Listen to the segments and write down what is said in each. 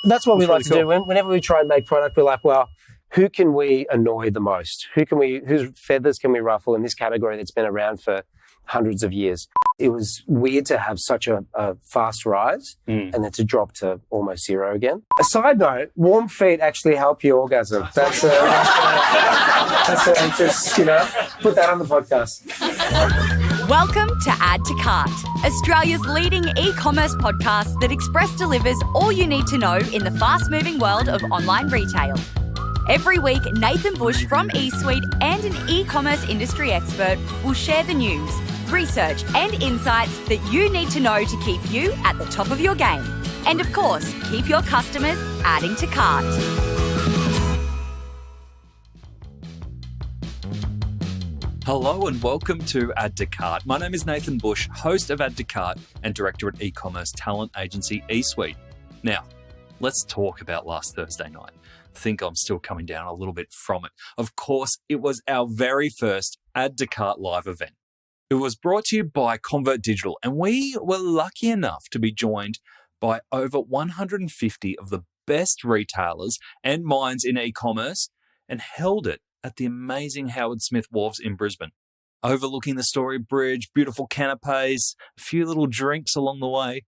That's what we like to do. Whenever we try and make product, we're like, well, who can we annoy the most? Whose feathers can we ruffle in this category that's been around for hundreds of years? It was weird to have such a fast rise and then to drop to almost zero again. A side note, warm feet actually help you orgasm. That's just, put that on the podcast. Welcome to Add to Cart, Australia's leading e-commerce podcast that express delivers all you need to know in the fast-moving world of online retail. Every week, Nathan Bush from eSuite and an e-commerce industry expert will share the news, research and insights that you need to know to keep you at the top of your game. And of course, keep your customers adding to cart. Hello and welcome to Add to Cart. My name is Nathan Bush, host of Add to Cart and director at e-commerce talent agency eSuite. Now, let's talk about last Thursday night. I think I'm still coming down a little bit from it. Of course, it was our very first Add to Cart live event. It was brought to you by Convert Digital, and we were lucky enough to be joined by over 150 of the best retailers and minds in e-commerce and held it at the amazing Howard Smith Wharves in Brisbane. Overlooking the Story Bridge, beautiful canapes, a few little drinks along the way.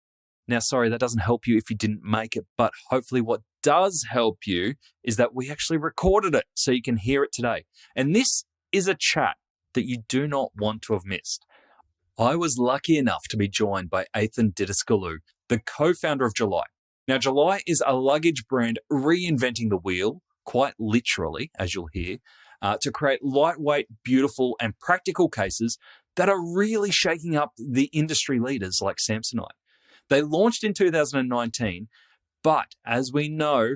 Now, sorry, that doesn't help you if you didn't make it, but hopefully what does help you is that we actually recorded it so you can hear it today. And this is a chat that you do not want to have missed. I was lucky enough to be joined by Athan Didaskalou, the co-founder of July. Now, July is a luggage brand reinventing the wheel, quite literally, as you'll hear, to create lightweight, beautiful, and practical cases that are really shaking up the industry leaders like Samsonite. They launched in 2019, but as we know,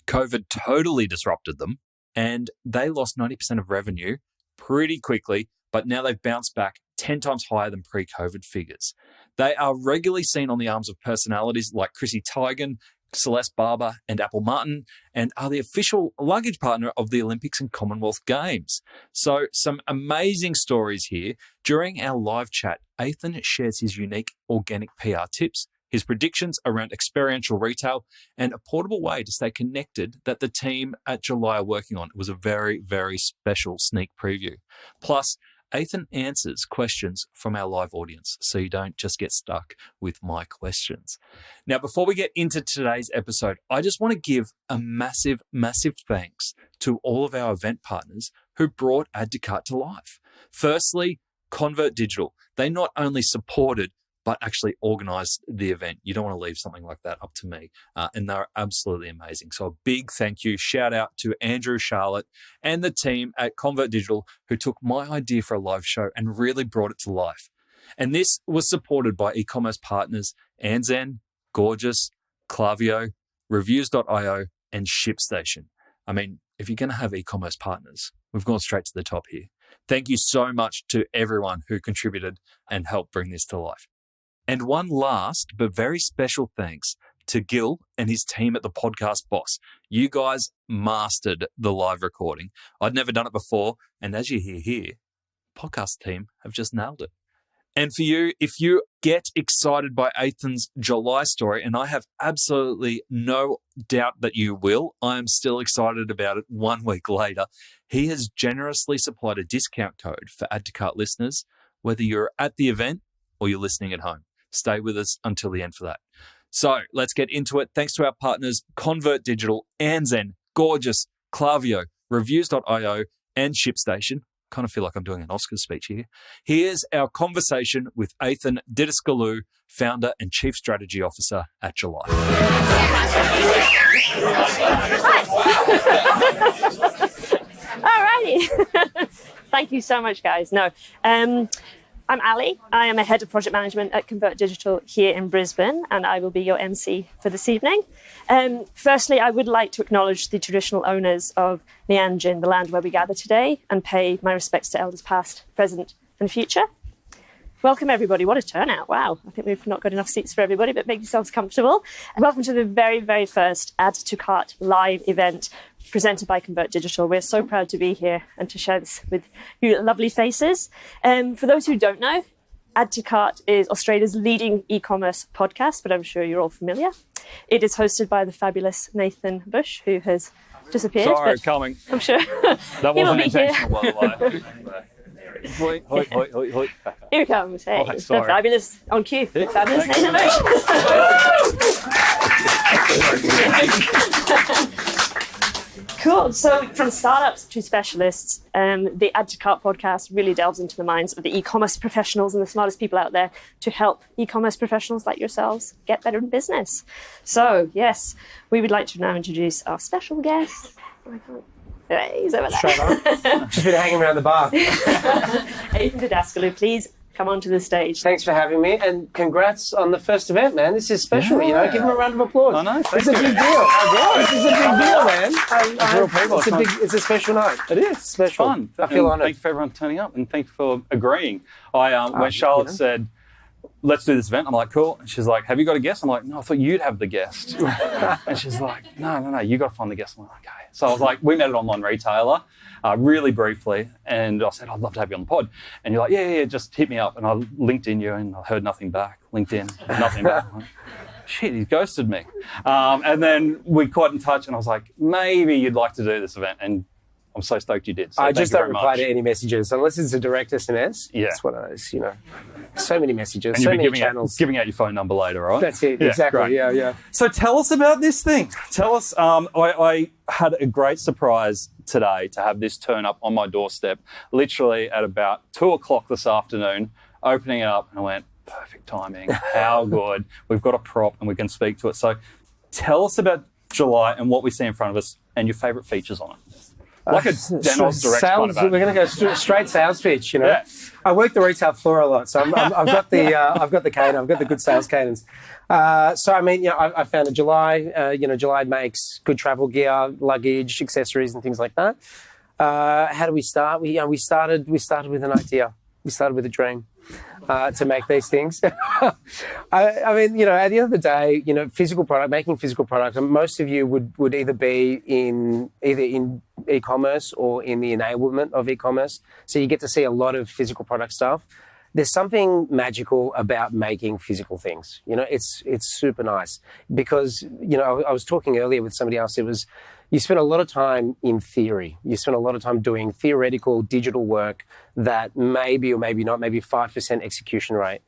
COVID totally disrupted them, and they lost 90% of revenue pretty quickly, but now they've bounced back 10 times higher than pre-COVID figures. They are regularly seen on the arms of personalities like Chrissy Teigen, Celeste, Barber, and Apple Martin, and are the official luggage partner of the Olympics and Commonwealth Games. So some amazing stories here. During our live chat, Athan shares his unique organic PR tips, his predictions around experiential retail, and a portable way to stay connected that the team at July are working on. It was a very, very special sneak preview. Plus, Athan answers questions from our live audience, so you don't just get stuck with my questions. Now, before we get into today's episode, I just want to give a massive, massive thanks to all of our event partners who brought Add to Cart to life. Firstly, Convert Digital. They not only supported but actually organised the event. You don't want to leave something like that up to me. And they're absolutely amazing. So a big thank you, shout out to Andrew, Charlotte, and the team at Convert Digital who took my idea for a live show and really brought it to life. And this was supported by e-commerce partners Anzen, Gorgeous, Klaviyo, Reviews.io, and ShipStation. I mean, if you're going to have e-commerce partners, we've gone straight to the top here. Thank you so much to everyone who contributed and helped bring this to life. And one last but very special thanks to Gil and his team at the Podcast Boss. You guys mastered the live recording. I'd never done it before, and as you hear here, podcast team have just nailed it. And for you, if you get excited by Athan's July story, and I have absolutely no doubt that you will, I am still excited about it 1 week later. He has generously supplied a discount code for Add to Cart listeners, whether you're at the event or you're listening at home. Stay with us until the end for that. So let's get into it. Thanks to our partners, Convert Digital, Anzen, Gorgeous, Klaviyo, Reviews.io, and ShipStation. Kind of feel like I'm doing an Oscars speech here. Here's our conversation with Athan Didaskalou, founder and chief strategy officer at July. All righty. Thank you so much, guys. I'm Ali. I am a head of project management at Convert Digital here in Brisbane, and I will be your MC for this evening. Firstly, I would like to acknowledge the traditional owners of Meanjin, the land where we gather today, and pay my respects to elders past, present, and future. Welcome, everybody. What a turnout. Wow. I think we've not got enough seats for everybody, but make yourselves comfortable. And welcome to the very, very first Add to Cart live event presented by Convert Digital. We're so proud to be here and to share this with you lovely faces. For those who don't know, Add to Cart is Australia's leading e-commerce podcast, but I'm sure you're all familiar. It is hosted by the fabulous Nathan Bush, who has disappeared. Sorry, but coming. I'm sure That he will wasn't be here. intentional, by the way. Hoi, hoi, hoi, hoi, hoi. Here he comes. Hey, Oh, the sorry. fabulous, on cue, the fabulous Thanks. Nathan Bush. Cool. So from startups to specialists, the Add to Cart podcast really delves into the minds of the e-commerce professionals and the smartest people out there to help e-commerce professionals like yourselves get better in business. So yes, we would like to now introduce our special guest. Oh, I can't. Hey, he's over there. Straight on. Just been hanging around the bar. Athan Didaskalou, please come onto the stage. Thanks for having me, and congrats on the first event, man. This is special, you know. Give them a round of applause. I know. It's a big deal. This is a big deal, man. real people. It's a special night. It is Special. fun. I feel And honoured. Thank you for everyone turning up, and thank you for agreeing. When Charlotte said, "Let's do this event," I'm like, "Cool." And she's like, "Have you got a guest?" I'm like, "No, I thought you'd have the guest." And she's like, "No, you got to find the guest." I'm like, "Okay." So I was like, we met at Online Retailer, really briefly, and I said, "I'd love to have you on the pod." And you're like, "Yeah, just hit me up." And I LinkedIn you, and I heard nothing back. LinkedIn, nothing back. I'm like, shit, he ghosted me. And then we got in touch, and I was like, maybe you'd like to do this event. And I'm so stoked you did. So I thank just you don't very reply much. to any messages unless it's a direct SMS. Yeah. That's what it is, you know. So many messages, And so you'll be many channels. giving out your phone number later, right? That's it, Yeah, exactly. great. Yeah. So tell us about this thing. Tell us, I had a great surprise today to have this turn up on my doorstep, literally at about 2:00 this afternoon, opening it up, and I went, perfect timing, how good. We've got a prop and we can speak to it. So tell us about July and what we see in front of us and your favourite features on it. Like a Denos direct kind of ad. We're going to go straight sales pitch, you know. Yeah. I work the retail floor a lot, so I've got the cane, I've got the good sales cadence. So I mean, you know, I founded July. July makes good travel gear, luggage, accessories, and things like that. How do we start? We started with an idea. We started with a dream to make these things. I mean, you know, at the end of the day, you know, making physical product, and most of you would either be in e-commerce or in the enablement of e-commerce. So you get to see a lot of physical product stuff. There's something magical about making physical things. You know, it's super nice because, you know, I was talking earlier with somebody else. You spend a lot of time in theory. You spend a lot of time doing theoretical digital work that maybe or maybe not, maybe 5% execution rate.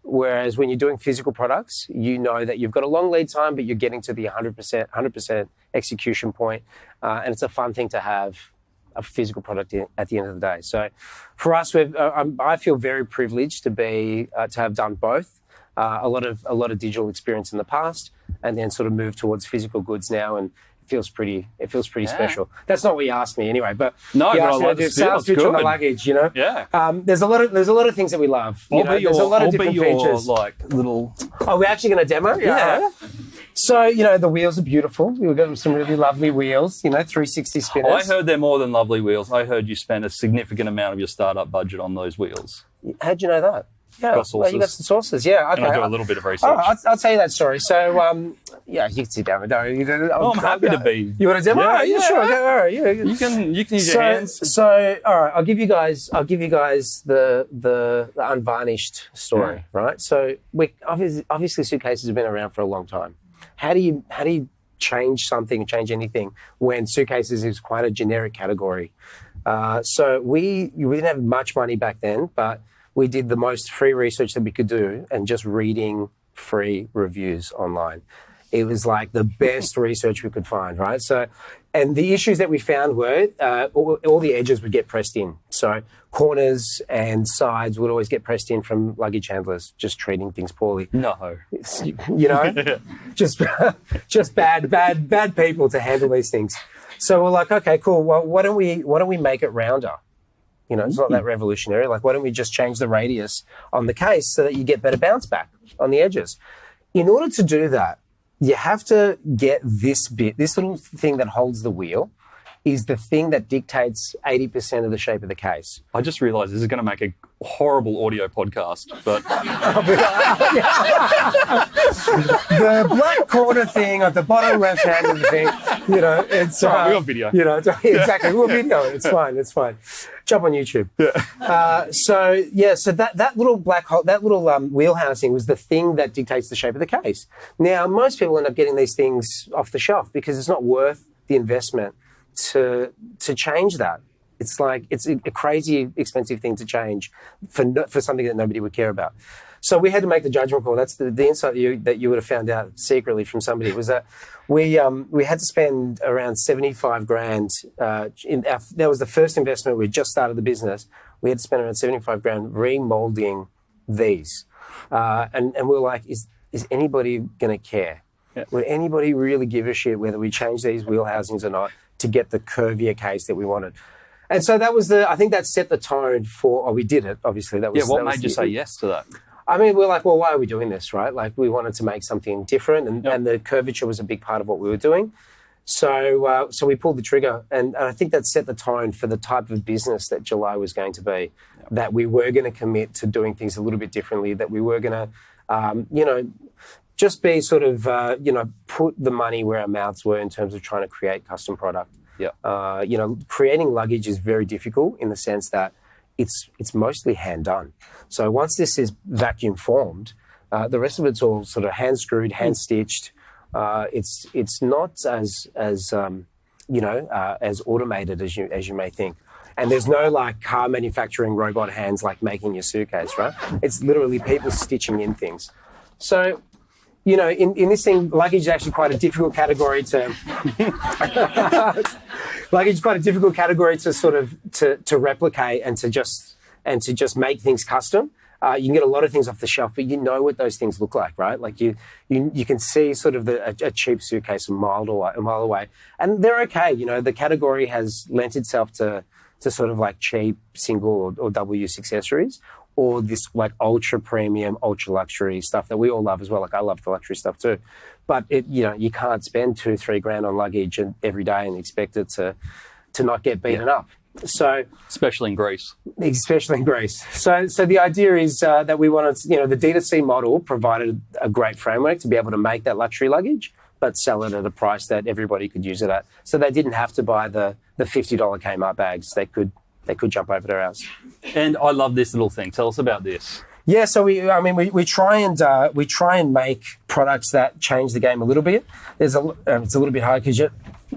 Whereas when you're doing physical products, you know that you've got a long lead time, but you're getting to the 100% execution point. And it's a fun thing to have a physical product at the end of the day. So for us, I feel very privileged to have done both. A lot of digital experience in the past, and then sort of move towards physical goods now, and it feels pretty special. That's not what you asked me anyway, but No, you but I asked me to like do the sales steel, pitch on the good. luggage, you know. Yeah. There's a lot of things that we love. There's a lot of different features. Like little. Are we actually going to demo? Yeah. So, you know, the wheels are beautiful. We've got some really lovely wheels, you know, 360 spinners. I heard they're more than lovely wheels. I heard you spend a significant amount of your startup budget on those wheels. How'd you know that? Yeah, Got sources. you got some sources. Yeah, okay. And I do a little bit of research. Oh, I'll tell you that story. So, yeah, you can sit down. I'm happy to be. You want to demo? Yeah, Yeah, sure. Okay, all right. Yeah. You can use your hands. So, all right. I'll give you guys the unvarnished story, right? So, obviously suitcases have been around for a long time. How do you change anything when suitcases is quite a generic category? So we didn't have much money back then, but we did the most free research that we could do and just reading free reviews online. It was like the best research we could find, right? So, and the issues that we found were all the edges would get pressed in. So corners and sides would always get pressed in from luggage handlers just treating things poorly. No. You know, just bad people to handle these things. So we're like, okay, cool. Well, why don't we make it rounder? You know, it's not that revolutionary. Like, why don't we just change the radius on the case so that you get better bounce back on the edges? In order to do that, you have to get this little thing that holds the wheel is the thing that dictates 80% of the shape of the case. I just realised this is going to make a horrible audio podcast, but The black corner thing at the bottom left hand of the thing, it's... we got video. Exactly, we'll video it. It's fine. Jump on YouTube. Yeah. So that little black hole, that little wheel housing was the thing that dictates the shape of the case. Now, most people end up getting these things off the shelf because it's not worth the investment to change that. It's a crazy expensive thing to change for something that nobody would care about. So we had to make the judgment call. That's the insight that you would have found out secretly from somebody, was that we had to spend around 75 grand. That was the first investment. We just started the business. We had to spend around 75 grand remolding these. And we were like, is anybody going to care? Yeah. Would anybody really give a shit whether we change these wheel housings or not to get the curvier case that we wanted? And so that was I think that set the tone for, we did it, obviously. What made you say yes to that? I mean, we're like, well, why are we doing this, right? Like, we wanted to make something different, and the curvature was a big part of what we were doing. So we pulled the trigger, and I think that set the tone for the type of business that July was going to be, that we were going to commit to doing things a little bit differently, that we were going to, just be sort of, put the money where our mouths were in terms of trying to create custom product. Yeah. Creating luggage is very difficult in the sense that it's mostly hand done. So once this is vacuum formed, the rest of it's all sort of hand screwed, hand stitched. It's not as automated as you may think. And there's no like car manufacturing robot hands like making your suitcase, right? It's literally people stitching in things. So, in this thing, luggage is actually quite a difficult category to sort of to replicate and to just make things custom. You can get a lot of things off the shelf, but you know what those things look like, right? Like you can see sort of a cheap suitcase a mile away, and they're okay. The category has lent itself to sort of like cheap single or double use accessories, or this like ultra premium, ultra luxury stuff that we all love as well. Like I love the luxury stuff too, but you can't spend $2-3 grand on luggage every day and expect it to not get beaten up. So especially in Greece. So the idea is that we wanted, the D2C model provided a great framework to be able to make that luxury luggage, but sell it at a price that everybody could use it at. So they didn't have to buy the $50 Kmart bags. They could jump over to ours. And I love this little thing. Tell us about this. Yeah, so we try and make products that change the game a little bit. It's a little bit hard because you're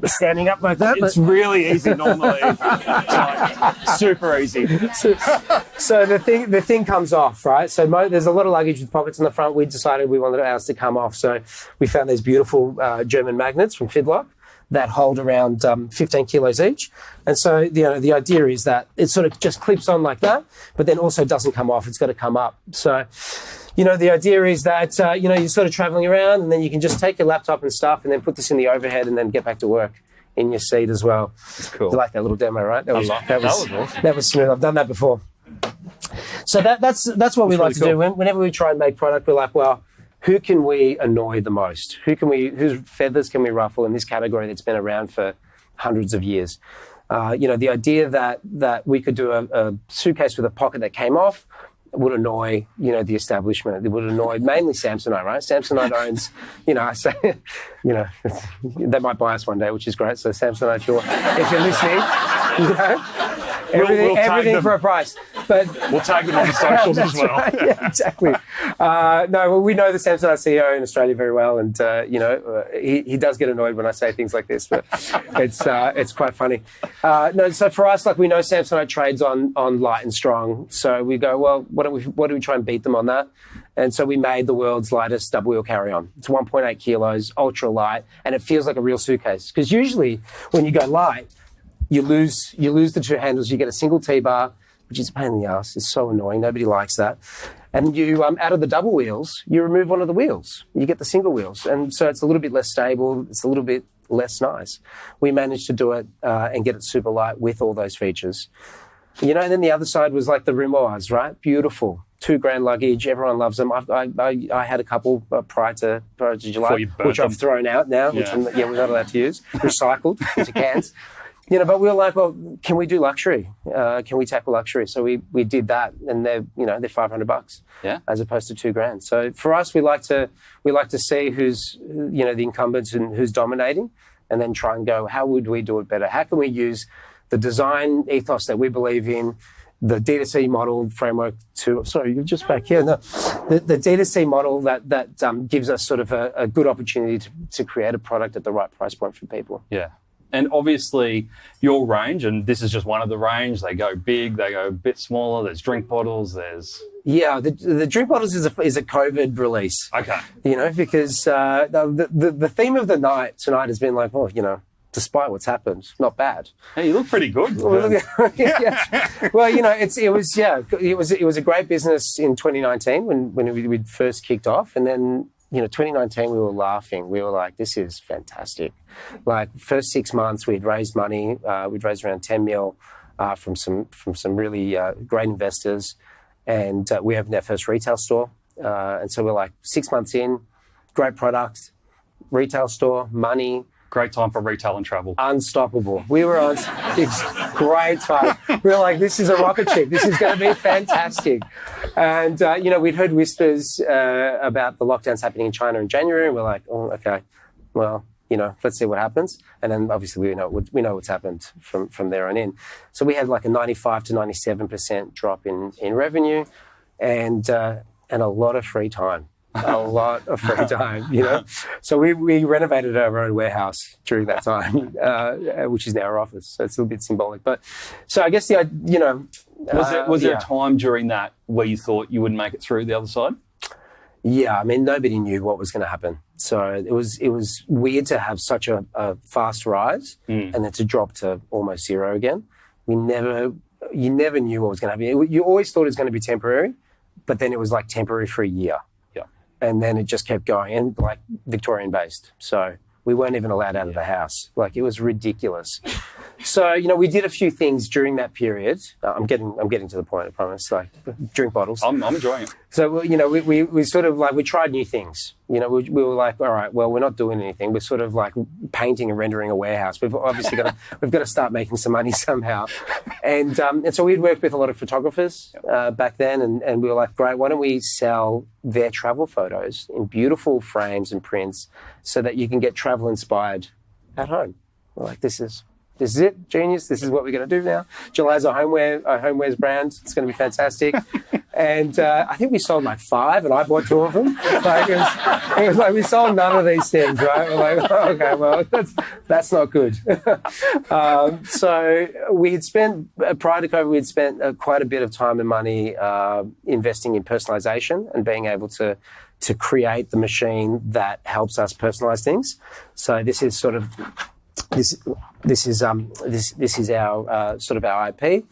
standing up like that. It's really easy normally. It's like super easy. So the thing comes off, right? So there's a lot of luggage with pockets in the front. We decided we wanted ours to come off, so we found these beautiful German magnets from Fidlock that hold around 15 kilos each. And so, the idea is that it sort of just clips on like that, but then also doesn't come off. It's got to come up. So, the idea is that, you're sort of traveling around and then you can just take your laptop and stuff and then put this in the overhead and then get back to work in your seat as well. That's cool. You like that little demo, right? That was awesome. That was smooth. I've done that before. So that's what we like to do. Whenever we try and make product, we're like, well, who can we annoy the most? Whose feathers can we ruffle in this category that's been around for hundreds of years? The idea that we could do a suitcase with a pocket that came off would annoy, the establishment. It would annoy mainly Samsonite, right? Samsonite owns, I say, they might buy us one day, which is great. So Samsonite, if you're listening, everything for a price. But we'll tag them on the socials as well. Right. Yeah, exactly. We know the Samsonite CEO in Australia very well, and he does get annoyed when I say things like this, but it's quite funny. So for us, like we know Samsonite trades on light and strong, so we go, well, what do we try and beat them on that? And so we made the world's lightest double wheel carry-on. It's 1.8 kilos, ultra light, and it feels like a real suitcase. Because usually when you go light, you lose the two handles. You get a single T-bar, which is a pain in the ass. It's so annoying. Nobody likes that. And you, out of the double wheels, you remove one of the wheels. You get the single wheels. And so it's a little bit less stable. It's a little bit less nice. We managed to do it and get it super light with all those features. And then the other side was like the Rimoires, right? Beautiful. $2,000 luggage. Everyone loves them. I had a couple prior to July, which I've thrown out now, which we're not allowed to use. Recycled into cans. But we were like, well, can we do luxury? Can we tackle luxury? So we did that, and they're $500 as opposed to $2,000. So for us, we like to see who's the incumbents and who's dominating, and then try and go, how would we do it better? How can we use the design ethos that we believe in, the D2C model framework sorry, you're just back here. No, the D2C model that gives us sort of a good opportunity to create a product at the right price point for people. Yeah. And obviously your range, and this is just one of the range, they go big, they go a bit smaller, there's drink bottles, there's... Yeah, the drink bottles is a COVID release. Okay. Because the theme of the night tonight has been like, despite what's happened, not bad. Hey, you look pretty good. Well, it was a great business in 2019 when we'd first kicked off, and then 2019 we were laughing. We were like, this is fantastic. Like first 6 months we'd raised money. We'd raised around 10 mil from some really great investors, and we opened our first retail store. And so we're like 6 months in, great product, retail store, money. Great time for retail and travel. Unstoppable. We were on it's great time. We were like, this is a rocket ship. This is going to be fantastic. And, we'd heard whispers about the lockdowns happening in China in January. And we're like, oh, okay, well, let's see what happens. And then obviously we know what's happened from there on in. So we had like a 95 to 97% drop in revenue and a lot of free time. A lot of free time, So we renovated our own warehouse during that time, which is now our office. So it's a little bit symbolic. But so I guess was there a time during that where you thought you wouldn't make it through the other side? Yeah, I mean, nobody knew what was going to happen. So it was weird to have such a fast rise and then to drop to almost zero again. You never knew what was going to happen. You always thought it was going to be temporary, but then it was like temporary for a year. And then it just kept going, and like Victorian based. So we weren't even allowed out of the house. Like it was ridiculous. So, we did a few things during that period. I'm getting to the point, I promise. Like drink bottles. I'm enjoying it. So, we sort of like, we tried new things. We were like, all right, well, we're not doing anything. We're sort of like painting and rendering a warehouse. We've obviously we've got to start making some money somehow. And so we'd worked with a lot of photographers back then, and we were like, great, why don't we sell their travel photos in beautiful frames and prints so that you can get travel inspired at home. We're like, this is it, genius. This is what we're going to do now. July's our homewares brand. It's going to be fantastic. And I think we sold like 5, and I bought 2 of them. Like it was like we sold none of these things, right? We're like, oh, okay, well, that's not good. So we had spent, prior to COVID, we had spent quite a bit of time and money investing in personalization and being able to create the machine that helps us personalize things. So this is sort of this is our sort of our IP,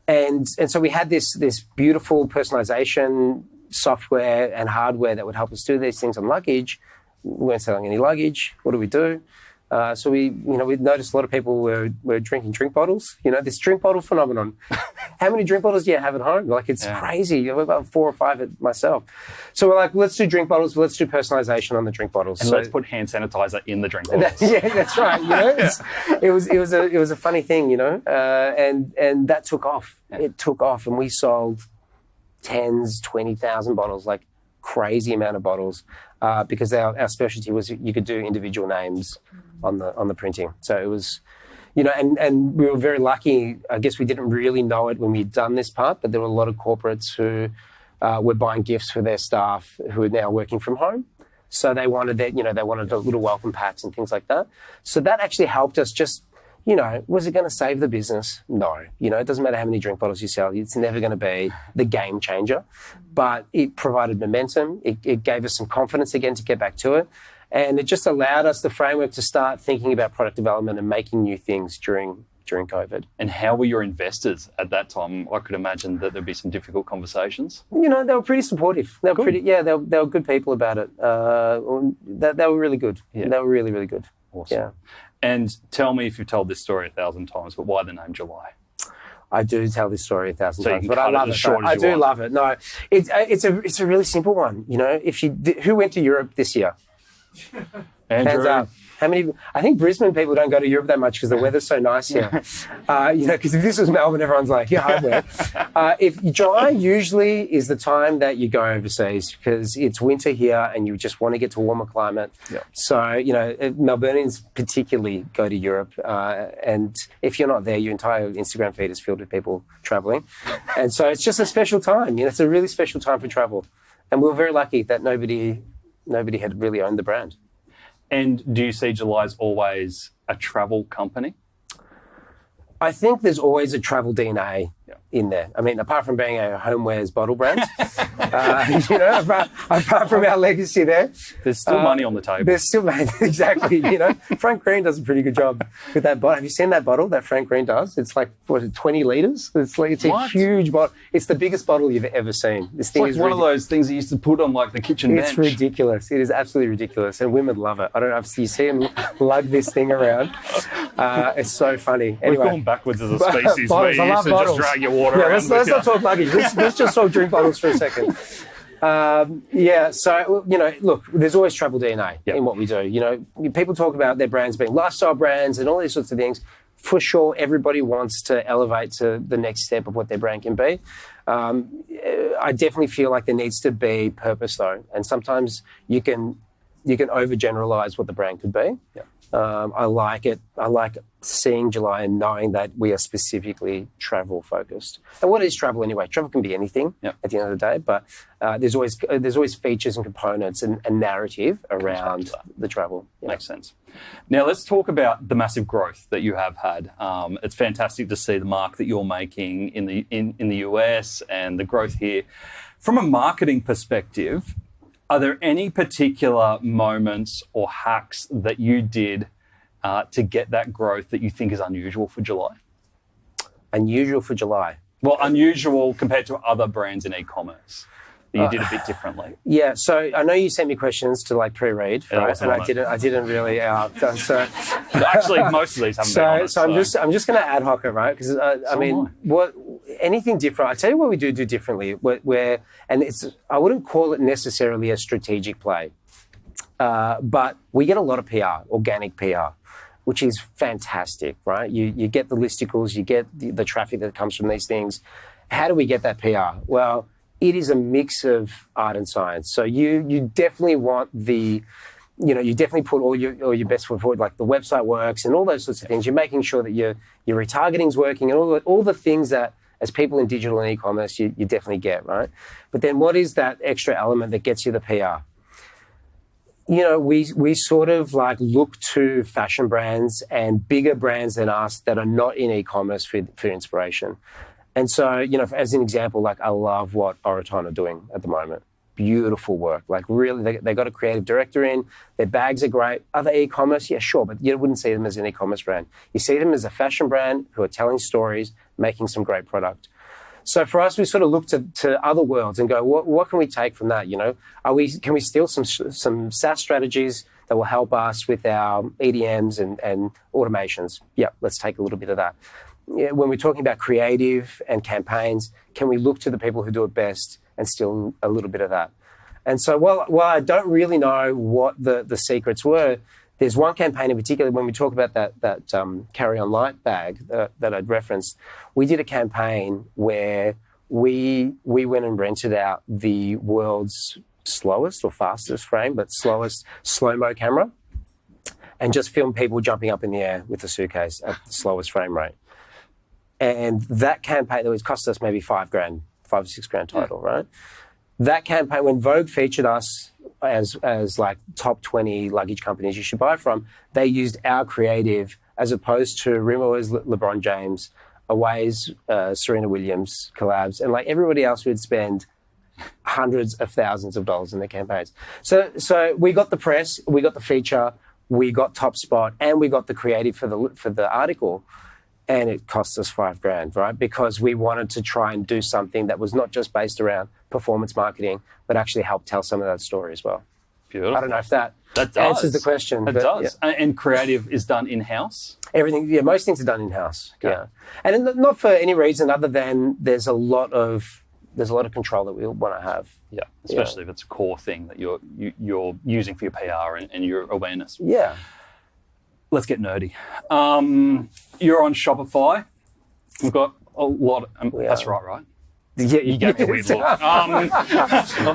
and so we had this beautiful personalization software and hardware that would help us do these things on luggage. We weren't selling any luggage. What do we do? So we noticed a lot of people were drinking drink bottles. This drink bottle phenomenon. How many drink bottles do you have at home? Like it's crazy. I've about 4 or 5 at myself. So we're like, let's do drink bottles. Let's do personalization on the drink bottles. And let's put hand sanitizer in the drink bottles. That's right. It was a funny thing, and that took off. Yeah. It took off, and we sold 20,000 bottles, like crazy amount of bottles, because our specialty was you could do individual names on the printing. So it was, and we were very lucky. I guess we didn't really know it when we'd done this part, but there were a lot of corporates who were buying gifts for their staff who are now working from home. So they wanted that, they wanted a little welcome packs and things like that. So that actually helped us just, was it going to save the business? No. It doesn't matter how many drink bottles you sell. It's never going to be the game changer. But it provided momentum. It gave us some confidence again to get back to it. And it just allowed us the framework to start thinking about product development and making new things during COVID. And how were your investors at that time? I could imagine that there'd be some difficult conversations. They were pretty supportive. They were they were good people about it. They were really good. Yeah. They were really, really good. Awesome. Yeah. And tell me if you've told this story 1,000 times, but why the name July? I do tell this story 1,000 so times, but I love it. I do love it. No, it's a really simple one. Who went to Europe this year? Andrew. Hands up. How many? I think Brisbane people don't go to Europe that much because the weather's so nice here. Because if this was Melbourne, everyone's like, yeah, I'd wear. If July usually is the time that you go overseas because it's winter here and you just want to get to a warmer climate. Yeah. So, Melburnians particularly go to Europe. And if you're not there, your entire Instagram feed is filled with people traveling. And so it's just a special time. It's a really special time for travel. And we were very lucky that nobody had really owned the brand. And do you see July as always a travel company? I think there's always a travel DNA in there. I mean, apart from being a homewares bottle brand, apart from our legacy there. There's still money on the table. There's still money, exactly. Frank Green does a pretty good job with that bottle. Have you seen that bottle that Frank Green does? It's like, 20 litres? It's a huge bottle. It's the biggest bottle you've ever seen. This thing is one of those things you used to put on like the kitchen bench. It's ridiculous. It is absolutely ridiculous. And women love it. I don't know if you see them lug this thing around. It's so funny. Anyway. We've gone backwards as a species. Bottles, I love bottles. Just drag your water around. Let's not talk luggage. Let's just talk drink bottles for a second. So, look, there's always travel DNA in what we do. People talk about their brands being lifestyle brands and all these sorts of things. For sure, everybody wants to elevate to the next step of what their brand can be. I definitely feel like there needs to be purpose, though. And sometimes you can overgeneralize what the brand could be. Yeah. I like it. I like seeing July and knowing that we are specifically travel focused. And what is travel anyway? Travel can be anything at the end of the day, but there's always features and components and narrative around the travel. Makes sense. Now let's talk about the massive growth that you have had. It's fantastic to see the mark that you're making in the US and the growth here. From a marketing perspective, are there any particular moments or hacks that you did to get that growth that you think is unusual for July? Unusual for July? Well, unusual compared to other brands in e-commerce that you did a bit differently. Yeah, so I know you sent me questions to pre-read, right? And I didn't really. So actually, most of these haven't been on it, so I'm just going to ad hoc it, right? Because anything different? I tell you what we do differently. I wouldn't call it necessarily a strategic play, but we get a lot of PR, organic PR, which is fantastic, right? You get the listicles, you get the traffic that comes from these things. How do we get that PR? Well, it is a mix of art and science. So you definitely want you definitely put all your best foot forward, like the website works and all those sorts of things. You're making sure that your retargeting's working and all the things that as people in digital and e-commerce you definitely get, right? But then what is that extra element that gets you the PR? We sort of look to fashion brands and bigger brands than us that are not in e-commerce for inspiration. And so, as an example, I love what Oroton are doing at the moment. Beautiful work. Really, they got a creative director in. Their bags are great. Are they e-commerce? Yeah, sure, but you wouldn't see them as an e-commerce brand. You see them as a fashion brand who are telling stories, making some great product. So for us, we sort of look to other worlds and go, what can we take from that? Can we steal some SaaS strategies that will help us with our EDMs and automations? Yeah, let's take a little bit of that. When we're talking about creative and campaigns, can we look to the people who do it best and steal a little bit of that? And so while I don't really know what the secrets were, there's one campaign in particular, when we talk about that carry-on light bag that I'd referenced, we did a campaign where we went and rented out the world's slowest or fastest frame, but slowest slow-mo camera and just filmed people jumping up in the air with a suitcase at the slowest frame rate. And that campaign, that would cost us maybe $5,000, $5,000 or $6,000 total, right? That campaign, when Vogue featured us as top 20 luggage companies you should buy from, they used our creative as opposed to Rimmels, LeBron James, Away's Serena Williams collabs, and everybody else who would spend hundreds of thousands of dollars in their campaigns. So we got the press, we got the feature, we got top spot, and we got the creative for the article. And it cost us $5,000, right? Because we wanted to try and do something that was not just based around performance marketing, but actually help tell some of that story as well. Beautiful. I don't know if that answers the question. It does. Yeah. And creative is done in-house? Everything, most things are done in-house. Okay. Yeah. And not for any reason other than there's a lot of there's a lot of control that we want to have. Yeah, especially if it's a core thing that you're using for your PR and your awareness. Yeah. Let's get nerdy. You're on Shopify. We've got a lot. That's right? Yeah, you gave me a weird look. I'm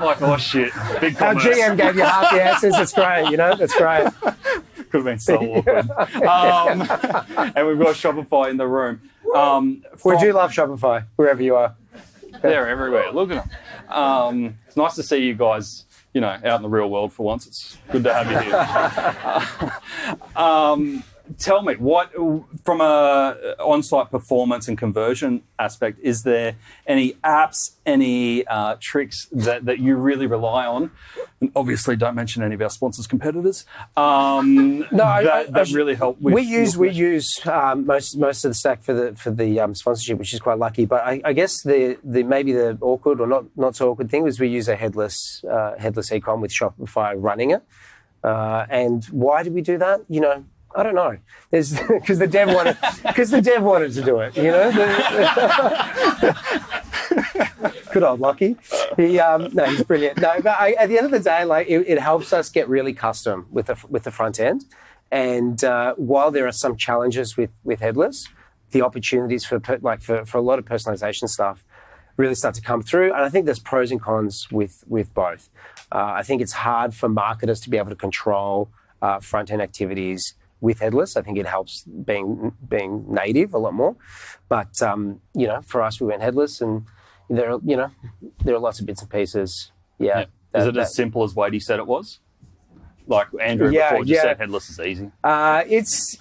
like, oh shit, big commerce. Our GM gave you half the answers. That's great. That's great. Could have been so awkward. And we've got Shopify in the room. We do love Shopify, wherever you are. They're everywhere. Look at them. It's nice to see you guys, out in the real world for once. It's good to have you here. Tell me, what from a on-site performance and conversion aspect, is there any apps, any tricks that you really rely on? And obviously, don't mention any of our sponsors' competitors. That really help with. We use most of the stack for the sponsorship, which is quite lucky. But I guess the maybe the awkward or not so awkward thing was we use a headless ecom with Shopify running it. And why did we do that? I don't know. Because the dev wanted to do it. Good old Lockie. He's brilliant. No, but at the end of the day, it helps us get really custom with the front end. And while there are some challenges with headless, the opportunities for a lot of personalization stuff really start to come through. And I think there's pros and cons with both. I think it's hard for marketers to be able to control front end activities with headless. I think it helps being native a lot more. But for us, we went headless, and there are lots of bits and pieces. Yeah. Is it as simple as Wadey said it was? Like Andrew before just said headless is easy. It's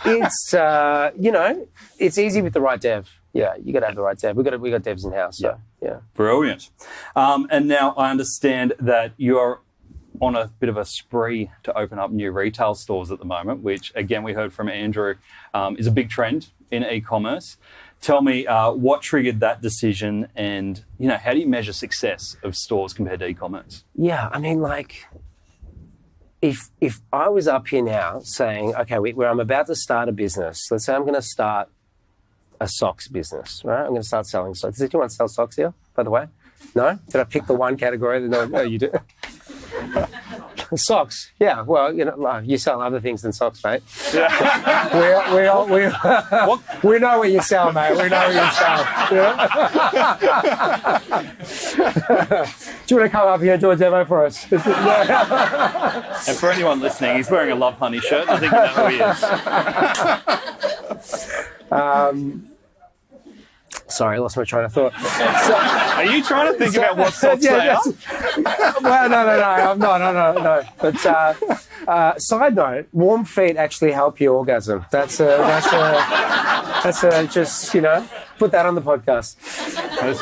easy with the right dev. Yeah, you got to have the right dev. We got devs in house. So, yeah. Brilliant. And now I understand that you're on a bit of a spree to open up new retail stores at the moment, which again we heard from Andrew is a big trend in e-commerce. Tell me what triggered that decision, and how do you measure success of stores compared to e-commerce? Yeah, I mean, if I was up here now saying, okay, where I'm about to start a business, let's say I'm going to start a socks business, right? I'm going to start selling socks. Does anyone sell socks here, by the way? No? Did I pick the one category that no, you do? Socks, yeah. Well, you sell other things than socks, mate. Yeah. We know what you sell, mate. We know what you sell. Do you want to come up here and do a demo for us? And for anyone listening, he's wearing a Love Honey shirt. I think you know who he is. Sorry, I lost my train of thought. Are you trying to think about what socks they are? Well, no. But side note, warm feet actually help you orgasm. That's just put that on the podcast.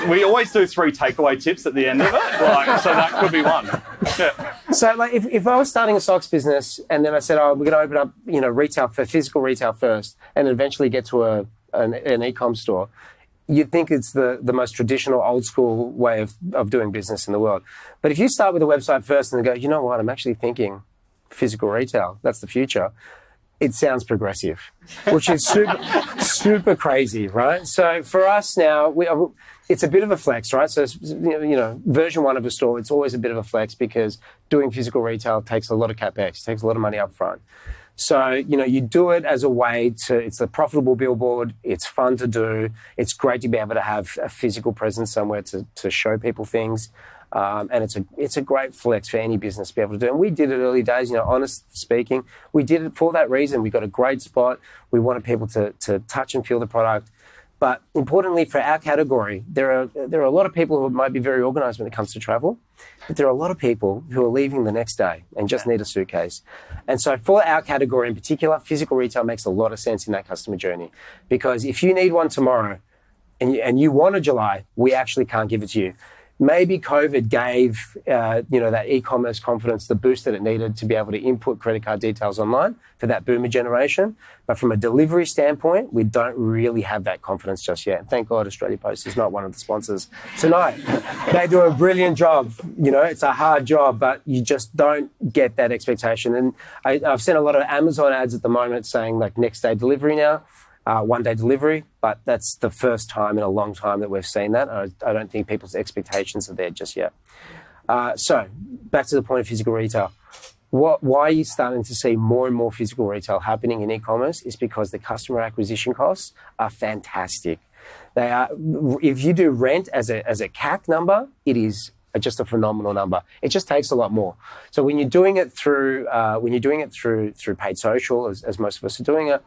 We always do 3 takeaway tips at the end of it, so that could be one. Yeah. So, if I was starting a socks business and then I said, we're going to open up, retail for physical retail first, and eventually get to an e-com store, you'd think it's the most traditional, old school way of doing business in the world. But if you start with a website first and then go, you know what, I'm actually thinking physical retail, that's the future, it sounds progressive, which is super crazy, right? So for us now, it's a bit of a flex, right? So, version 1 of a store, it's always a bit of a flex because doing physical retail takes a lot of CapEx, takes a lot of money up front. So, you do it as a way it's a profitable billboard. It's fun to do. It's great to be able to have a physical presence somewhere to show people things. And it's a great flex for any business to be able to do. And we did it early days, honest speaking. We did it for that reason. We got a great spot. We wanted people to touch and feel the product. But importantly for our category, there are a lot of people who might be very organized when it comes to travel, but there are a lot of people who are leaving the next day and just need a suitcase. And so for our category in particular, physical retail makes a lot of sense in that customer journey, because if you need one tomorrow and you want a July, we actually can't give it to you. Maybe COVID gave that e-commerce confidence the boost that it needed to be able to input credit card details online for that boomer generation. But from a delivery standpoint, we don't really have that confidence just yet. And thank God Australia Post is not one of the sponsors tonight. They do a brilliant job. It's a hard job, but you just don't get that expectation. And I've seen a lot of Amazon ads at the moment saying next day delivery now. one-day delivery, but that's the first time in a long time that we've seen that. I don't think people's expectations are there just yet. So back to the point of physical retail. Why are you starting to see more and more physical retail happening in e-commerce is because the customer acquisition costs are fantastic. They are, if you do rent as a CAC number, it is just a phenomenal number. It just takes a lot more. So when you're doing it through paid social, as most of us are doing it,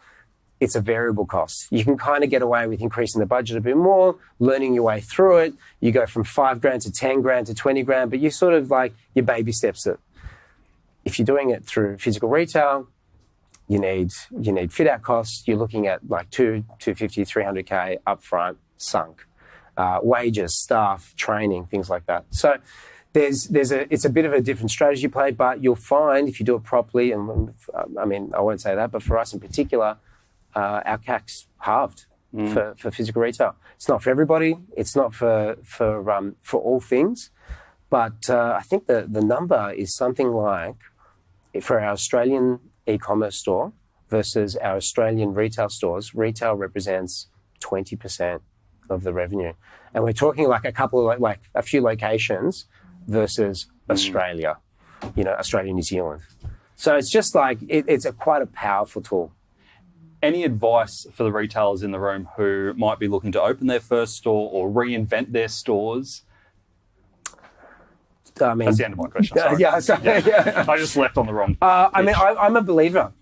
it's a variable cost. You can kind of get away with increasing the budget a bit more, learning your way through it. You go from $5,000 to $10,000 to $20,000, but you sort of like your baby steps it. If you're doing it through physical retail, you need fit out costs. You're looking at like $250,000, $300,000 upfront sunk. Wages, staff, training, things like that. So it's a bit of a different strategy play, but you'll find if you do it properly, and I mean, I won't say that, but for us in particular, our CAC's halved for physical retail. It's not for everybody. It's not for all things, but I think the number is something like, for our Australian e-commerce store versus our Australian retail stores, retail represents 20% of the revenue. And we're talking like a few locations versus Australia, Australia, New Zealand. So it's just like, it's quite a powerful tool. Any advice for the retailers in the room who might be looking to open their first store or reinvent their stores? I mean, that's the end of my question. Sorry. Yeah. I just left on the wrong. I'm a believer.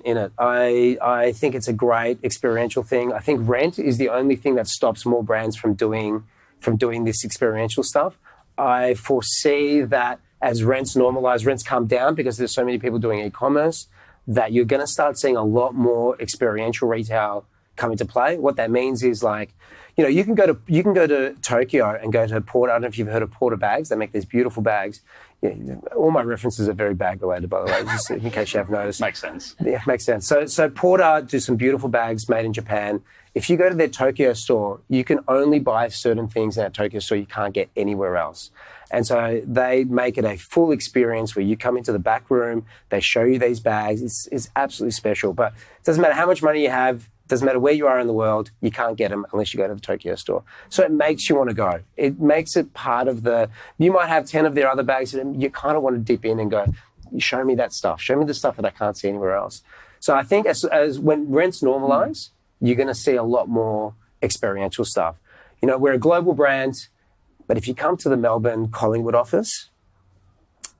In it. I think it's a great experiential thing. I think rent is the only thing that stops more brands from doing this experiential stuff. I foresee that as rents normalize, rents come down because there's so many people doing e-commerce, that you're going to start seeing a lot more experiential retail come into play. What that means is like, you can go to Tokyo and go to Porter. I don't know if you've heard of Porter bags. They make these beautiful bags. All my references are very bag related, by the way, just in case you have noticed. Makes sense. Yeah, makes sense. So Porter do some beautiful bags made in Japan. If you go to their Tokyo store, you can only buy certain things in that Tokyo store you can't get anywhere else. And so they make it a full experience where you come into the back room, they show you these bags. It's absolutely special. But it doesn't matter how much money you have, doesn't matter where you are in the world, you can't get them unless you go to the Tokyo store. So it makes you want to go. It makes it part of you might have 10 of their other bags and you kind of want to dip in and go, show me that stuff. Show me the stuff that I can't see anywhere else. So I think as when rents normalize, you're going to see a lot more experiential stuff. We're a global brand, but if you come to the Melbourne Collingwood office,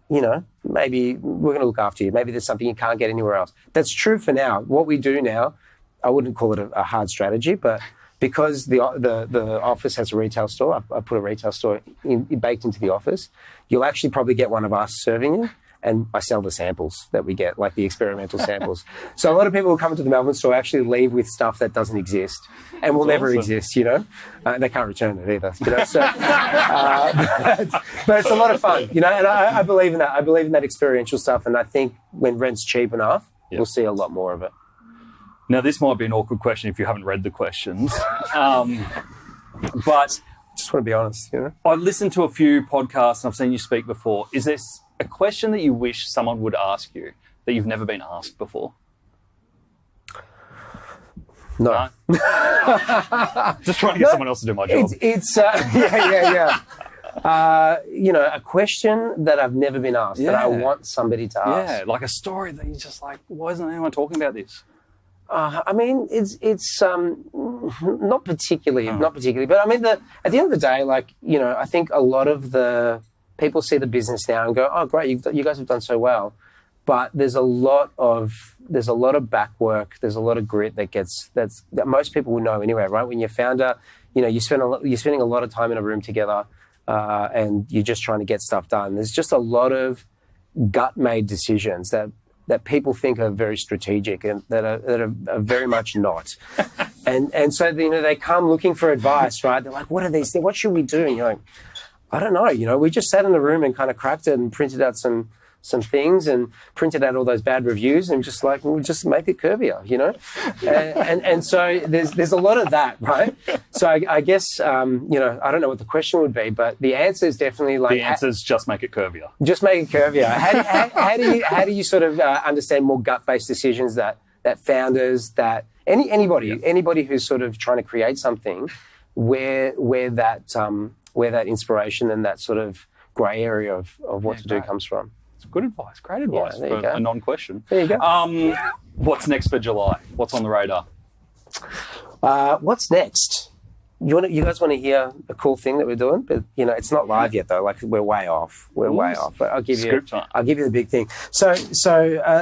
maybe we're going to look after you. Maybe there's something you can't get anywhere else. That's true for now. What we do now, I wouldn't call it a hard strategy, but because the office has a retail store, I put a retail store baked into the office, you'll actually probably get one of us serving you, and I sell the samples that we get, like the experimental samples. So a lot of people who come into the Melbourne store actually leave with stuff that doesn't exist and will never exist, they can't return it either, So, but it's a lot of fun, and I believe in that. I believe in that experiential stuff, and I think when rent's cheap enough, we'll see a lot more of it. Now, this might be an awkward question if you haven't read the questions, but just want to be honest. I've listened to a few podcasts and I've seen you speak before. Is there a question that you wish someone would ask you that you've never been asked before? No. Just trying to get someone else to do my job. A question that I've never been asked that I want somebody to ask. Yeah, like a story that you're just like, why isn't anyone talking about this? It's not particularly, but I mean, at the end of the day, I think a lot of the people see the business now and go, oh, great, you guys have done so well. But there's a lot of back work, there's a lot of grit that most people will know anyway, right? When you're founder, you're spending a lot of time in a room together, and you're just trying to get stuff done. There's just a lot of gut-made decisions that people think are very strategic and that are very much not. and so, they come looking for advice, right? They're like, what are these things? What should we do? And you're like, I don't know. We just sat in the room and kind of cracked it and printed out some things and printed out all those bad reviews and just like, we'll just make it curvier, and so there's a lot of that, right? So I guess, I don't know what the question would be, but the answer is definitely like... The answer is just make it curvier. Just make it curvier. How do you sort of understand more gut-based decisions that founders, that Anybody who's sort of trying to create something where that inspiration and that sort of grey area of what to do comes from. It's good advice. Great advice for a non-question. There you go. What's next for July? What's on the radar? What's next? You guys want to hear a cool thing that we're doing? But it's not live yet though. Like we're way off. But I'll give you the big thing. So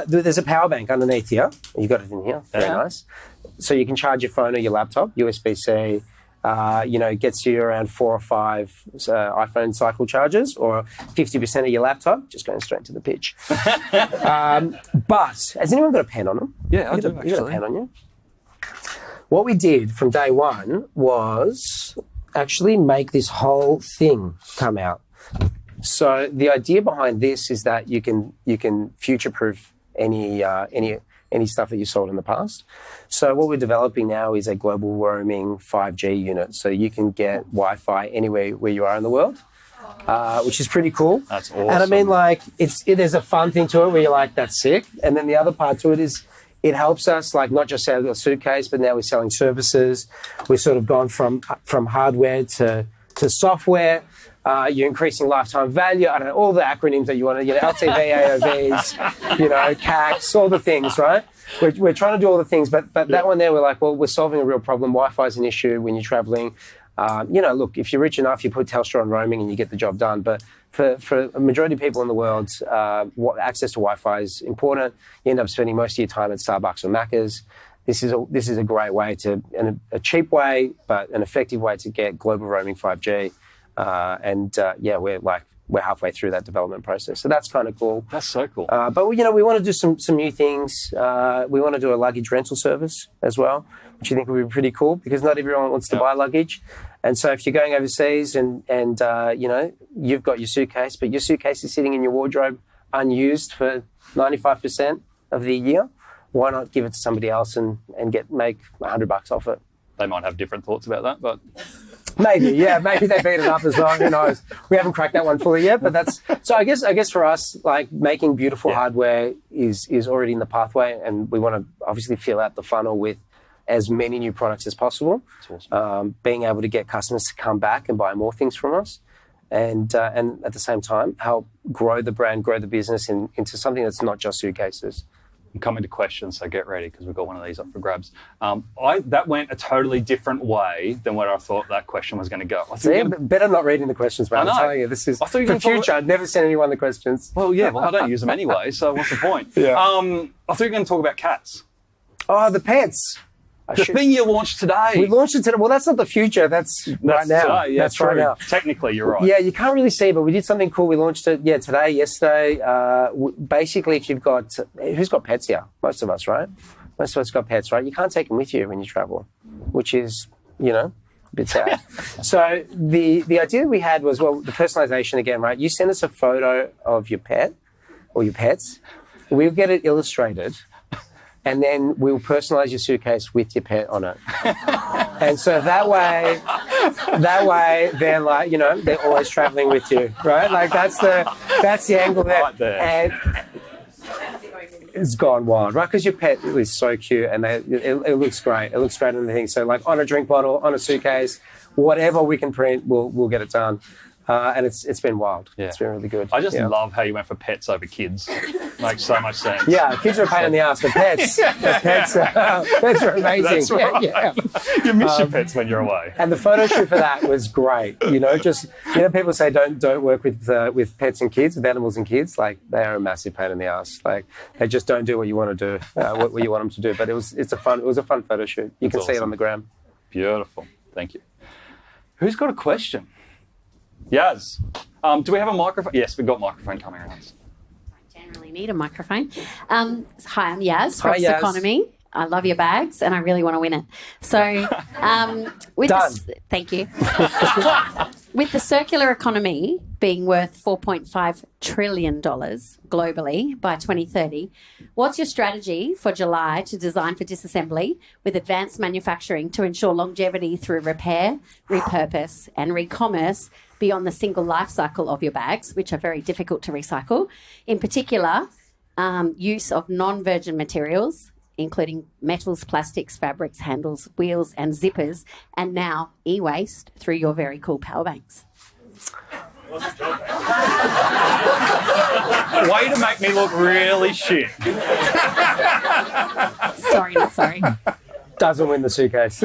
there's a power bank underneath here. You got it in here. Very nice. So you can charge your phone or your laptop. USB-C. Gets you around 4 or 5 iPhone cycle chargers, or 50% of your laptop. Just going straight to the pitch. But has anyone got a pen on them? Yeah, I do. You got a pen on you? What we did from day one was actually make this whole thing come out. So the idea behind this is that you can future-proof any stuff that you sold in the past. So what we're developing now is a global roaming 5G unit. So you can get Wi-Fi anywhere where you are in the world, which is pretty cool. That's awesome. And I mean, there's a fun thing to it where you're like, that's sick. And then the other part to it is it helps us, like, not just sell a suitcase, but now we're selling services. We've sort of gone from hardware to software. You're increasing lifetime value. I don't know, all the acronyms that you want to, LTV, AOVs, CACs, all the things, right? We're trying to do all the things, but that one there, we're like, well, we're solving a real problem. Wi-Fi is an issue when you're traveling. Look, if you're rich enough, you put Telstra on roaming and you get the job done. But for a majority of people in the world, access to Wi-Fi is important. You end up spending most of your time at Starbucks or Macca's. This is a great way a cheap way, but an effective way to get global roaming 5G. We're halfway through that development process. So that's kind of cool. That's so cool. But we want to do some new things. We want to do a luggage rental service as well, which I think would be pretty cool because not everyone wants to buy luggage. And so if you're going overseas and you've got your suitcase, but your suitcase is sitting in your wardrobe unused for 95% of the year, why not give it to somebody else and make $100 off it? They might have different thoughts about that, but... Maybe they beat it up as well. Who knows? We haven't cracked that one fully yet, but that's so. I guess for us, like making beautiful hardware is already in the pathway, and we want to obviously fill out the funnel with as many new products as possible. That's awesome. Being able to get customers to come back and buy more things from us, and at the same time help grow the brand, grow the business into something that's not just suitcases. I'm coming to questions, so get ready because we've got one of these up for grabs. That went a totally different way than what I thought that question was going to go. Better not reading the questions, man. I'm telling you, this is for future. I'd never send anyone the questions. Well, I don't use them anyway, so what's the point? Yeah. I thought you were going to talk about cats. Oh, the pets. The thing you launched today. We launched it today. Well, that's not the future. That's right now. Today. Yeah, that's true. right now. Technically, you're right. Yeah, you can't really see, but we did something cool. We launched it, today, yesterday. Basically, if you've got... Who's got pets here? Most of us, right? Most of us got pets, right? You can't take them with you when you travel, which is, a bit sad. So the idea we had was, the personalization again, right? You send us a photo of your pet or your pets. We'll get it illustrated. And then we'll personalize your suitcase with your pet on it. And so that way they're like, they're always traveling with you, right? Like that's the angle there. Right there. And it's gone wild, right? Because your pet is so cute and it looks great. It looks great on the thing. So like on a drink bottle, on a suitcase, whatever we can print, we'll get it done. And it's been wild. Yeah. It's been really good. I just love how you went for pets over kids. Makes so much sense. Yeah, kids are a pain in the ass, but pets, pets are amazing. That's right. Yeah. You miss your pets when you're away. And the photo shoot for that was great. People say don't work with pets and kids, with animals and kids. Like they are a massive pain in the ass. Like they just don't do what you want to do, what you want them to do. But it was a fun photo shoot. You can see it on the gram. Beautiful. Thank you. Who's got a question? Yaz. Do we have a microphone? Yes, we've got a microphone coming around. I generally need a microphone. Hi, I'm Yaz from Yaz. Economy. I love your bags and I really want to win it. So, thank you. With the circular economy being worth $4.5 trillion globally by 2030, what's your strategy for July to design for disassembly with advanced manufacturing to ensure longevity through repair, repurpose, and re-commerce beyond the single life cycle of your bags, which are very difficult to recycle? In particular, use of non-virgin materials including metals, plastics, fabrics, handles, wheels, and zippers, and now e-waste through your very cool power banks. Way to make me look really shit. Sorry, not sorry. Doesn't win the suitcase.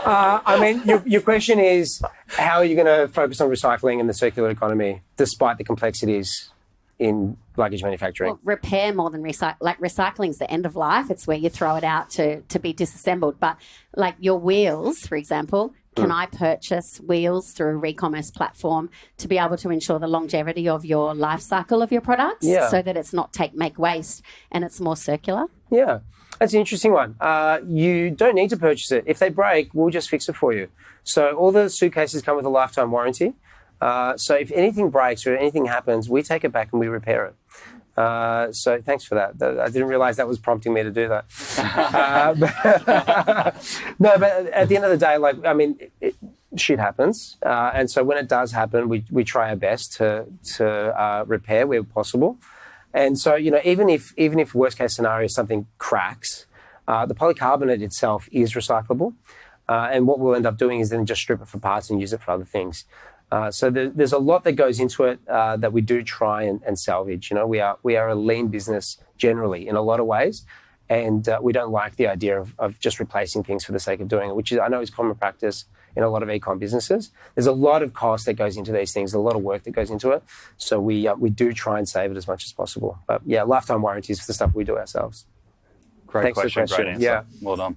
I mean, your question is, how are you going to focus on recycling and the circular economy despite the complexities in luggage manufacturing? Well, repair more than recycle. Like, recycling's the end of life. It's where you throw it out to be disassembled. But like your wheels, for example, can I purchase wheels through a e-commerce platform to be able to ensure the longevity of your life cycle of your products so that it's not make waste and it's more circular? Yeah, that's an interesting one. You don't need to purchase it. If they break, we'll just fix it for you. So all the suitcases come with a lifetime warranty. So if anything breaks or anything happens, we take it back and we repair it. So thanks for that. I didn't realize that was prompting me to do that. No, but at the end of the day, like, I mean, shit happens. And so when it does happen, we try our best to repair where possible. And so, you know, even if worst case scenario something cracks, the polycarbonate itself is recyclable. And what we'll end up doing is then just strip it for parts and use it for other things. So there's a lot that goes into it that we do try and salvage. You know, we are a lean business generally in a lot of ways, and we don't like the idea of just replacing things for the sake of doing it, which I know is common practice in a lot of e-com businesses. There's a lot of cost that goes into these things, a lot of work that goes into it. So we do try and save it as much as possible. But yeah, lifetime warranties for the stuff we do ourselves. Great question, great answer. Yeah. Well done.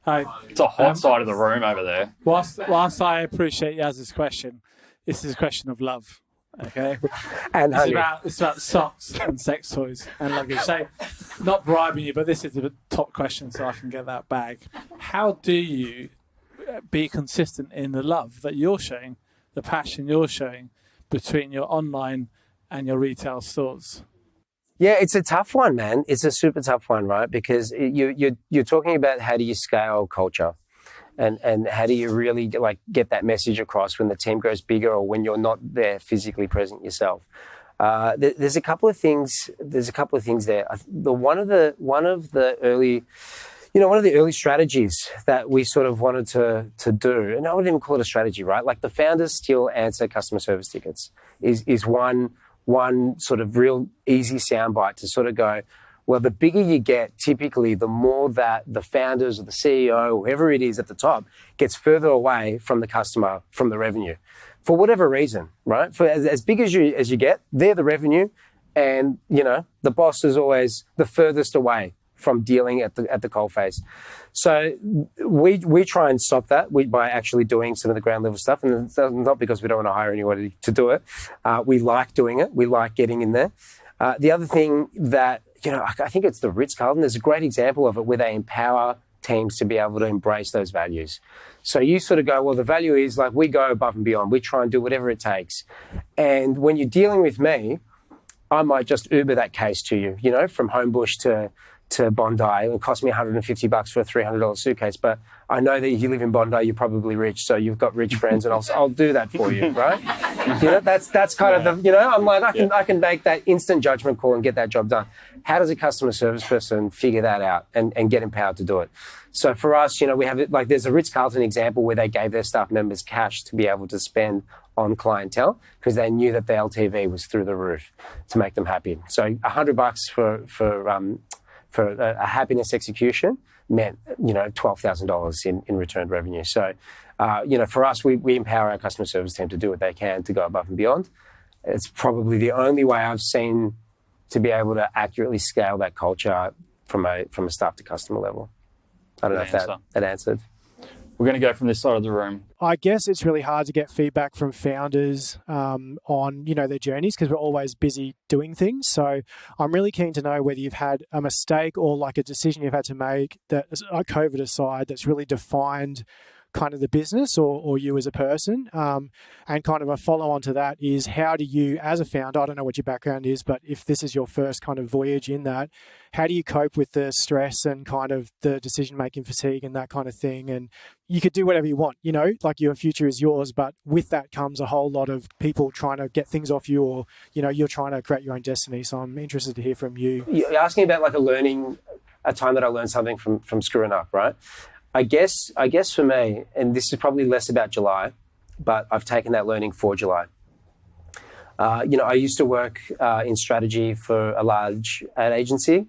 Hi. It's a hot side of the room over there. Whilst I appreciate Yaz's question, this is a question of love, okay? And it's about socks and sex toys and luggage. So, not bribing you, but this is the top question, so I can get that bag. How do you be consistent in the love that you're showing, the passion you're showing between your online and your retail stores? Yeah, it's a tough one, man. It's a super tough one, right? Because you're talking about how do you scale culture. And how do you really like get that message across when the team grows bigger or when you're not there physically present yourself? There's a couple of things. There's a couple of things there. One of the early strategies that we sort of wanted to do, and I wouldn't even call it a strategy, right? Like the founders still answer customer service tickets is one sort of real easy soundbite to sort of go, well, the bigger you get, typically, the more that the founders or the CEO, whoever it is at the top, gets further away from the customer, from the revenue, for whatever reason, right? For as big as you get, they're the revenue, and you know the boss is always the furthest away from dealing at the coalface. So we try and stop that by actually doing some of the ground level stuff, and it's not because we don't want to hire anybody to do it. We like doing it. We like getting in there. The other thing that, you know, I think it's the Ritz-Carlton. There's a great example of it where they empower teams to be able to embrace those values. So you sort of go, well, the value is like we go above and beyond. We try and do whatever it takes. And when you're dealing with me, I might just Uber that case to you, you know, from Homebush to Bondi. It would cost me $150 for a $300 suitcase, but I know that if you live in Bondi, you're probably rich, so you've got rich friends, and I'll do that for you, right? You know, that's kind of the, you know, I'm like, I can make that instant judgment call and get that job done. How does a customer service person figure that out and get empowered to do it? So for us, you know, we have it like there's a Ritz-Carlton example where they gave their staff members cash to be able to spend on clientele because they knew that the LTV was through the roof to make them happy. So $100 for a happiness execution meant, you know, $12,000 in returned revenue. So, you know, for us, we empower our customer service team to do what they can to go above and beyond. It's probably the only way I've seen to be able to accurately scale that culture from a staff to customer level. I don't know if that answered. We're going to go from this side of the room. I guess it's really hard to get feedback from founders on, you know, their journeys because we're always busy doing things. So I'm really keen to know whether you've had a mistake or like a decision you've had to make that, COVID aside, that's really defined kind of the business or you as a person? And kind of a follow on to that is, how do you, as a founder, I don't know what your background is, but if this is your first kind of voyage in that, how do you cope with the stress and kind of the decision-making fatigue and that kind of thing? And you could do whatever you want, like your future is yours, but with that comes a whole lot of people trying to get things off you, or, you're trying to create your own destiny. So I'm interested to hear from you. You're asking about like a time that I learned something from screwing up, right? I guess for me, and this is probably less about July, but I've taken that learning for July. I used to work in strategy for a large ad agency,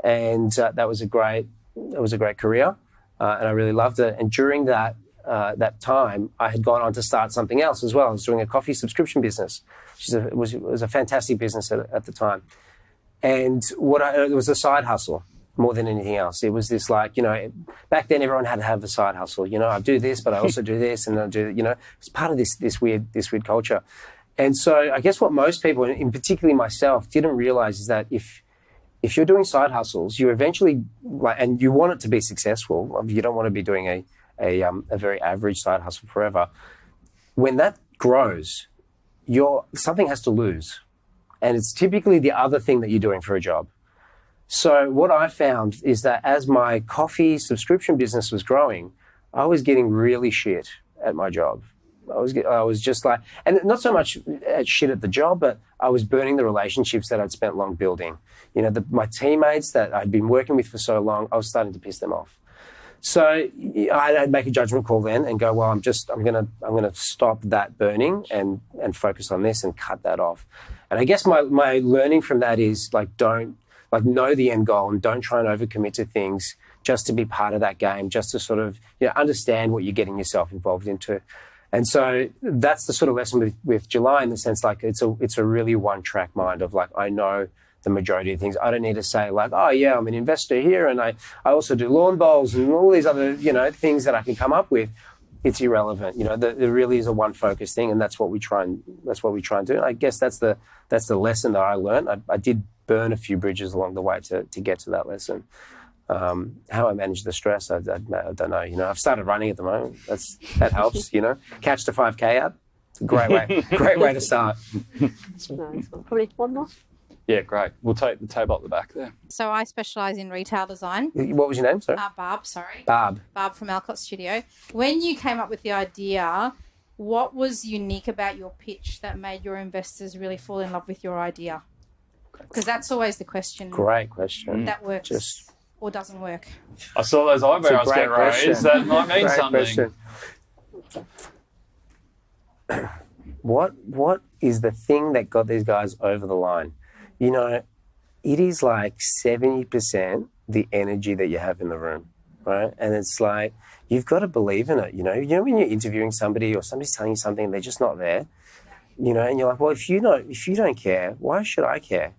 and that was a great career, and I really loved it. And during that time, I had gone on to start something else as well. I was doing a coffee subscription business, which was a fantastic business at the time. And it was a side hustle more than anything else. It was this back then everyone had to have a side hustle. I do this, but I also do this, and I do, it's part of this weird culture. And so I guess what most people, and particularly myself, didn't realize is that if you're doing side hustles, you eventually, and you want it to be successful, you don't want to be doing a very average side hustle forever. When that grows, something has to lose. And it's typically the other thing that you're doing for a job. So what I found is that as my coffee subscription business was growing, I was getting really shit at my job. I was just like, and not so much shit at the job, but I was burning the relationships that I'd spent long building. My teammates that I'd been working with for so long, I was starting to piss them off. So I'd make a judgment call then and go, well, I'm gonna stop that burning and focus on this and cut that off. And I guess my learning from that is know the end goal and don't try and overcommit to things just to be part of that game, just to sort of understand what you're getting yourself involved into. And so that's the sort of lesson with July, in the sense it's a really one-track mind of I know the majority of things. I don't need to say oh yeah, I'm an investor here and I also do lawn bowls and all these other things that I can come up with. It's irrelevant. There really is a one focus thing, and that's what we try and do. And I guess that's the lesson that I learned. I did burn a few bridges along the way to get to that lesson. How I manage the stress, I don't know. I've started running at the moment. That helps. Catch the 5K out. It's a great way to start. Nice. Probably one more. Yeah, great. We'll take the table up the back there. So I specialise in retail design. What was your name, sorry? Barb, sorry. Barb from Alcott Studio. When you came up with the idea, what was unique about your pitch that made your investors really fall in love with your idea? Because that's always the question. Great question. That works or doesn't work. I saw those eyebrows get raised. That might mean something. What is the thing that got these guys over the line? It is 70% the energy that you have in the room, right? And it's you've got to believe in it. When you're interviewing somebody or somebody's telling you something, they're just not there. And you're like, well, if you don't care, why should I care?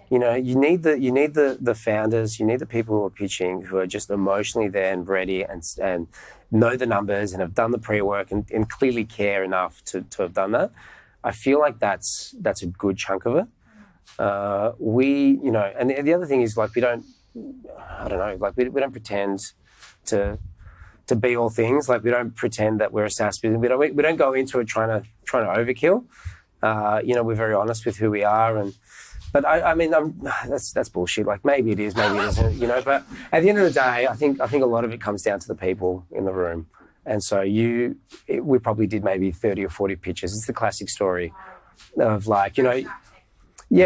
You need the founders, you need the people who are pitching, who are just emotionally there and ready and know the numbers and have done the pre-work and clearly care enough to have done that. I feel like that's a good chunk of it. And the other thing is we don't pretend to be all things. We don't pretend that we're a SaaS business. We don't go into it trying to overkill. We're very honest with who we are, but that's bullshit. Maybe it is, maybe it isn't. But at the end of the day, I think a lot of it comes down to the people in the room. And so we probably did maybe 30 or 40 pitches. It's the classic story of you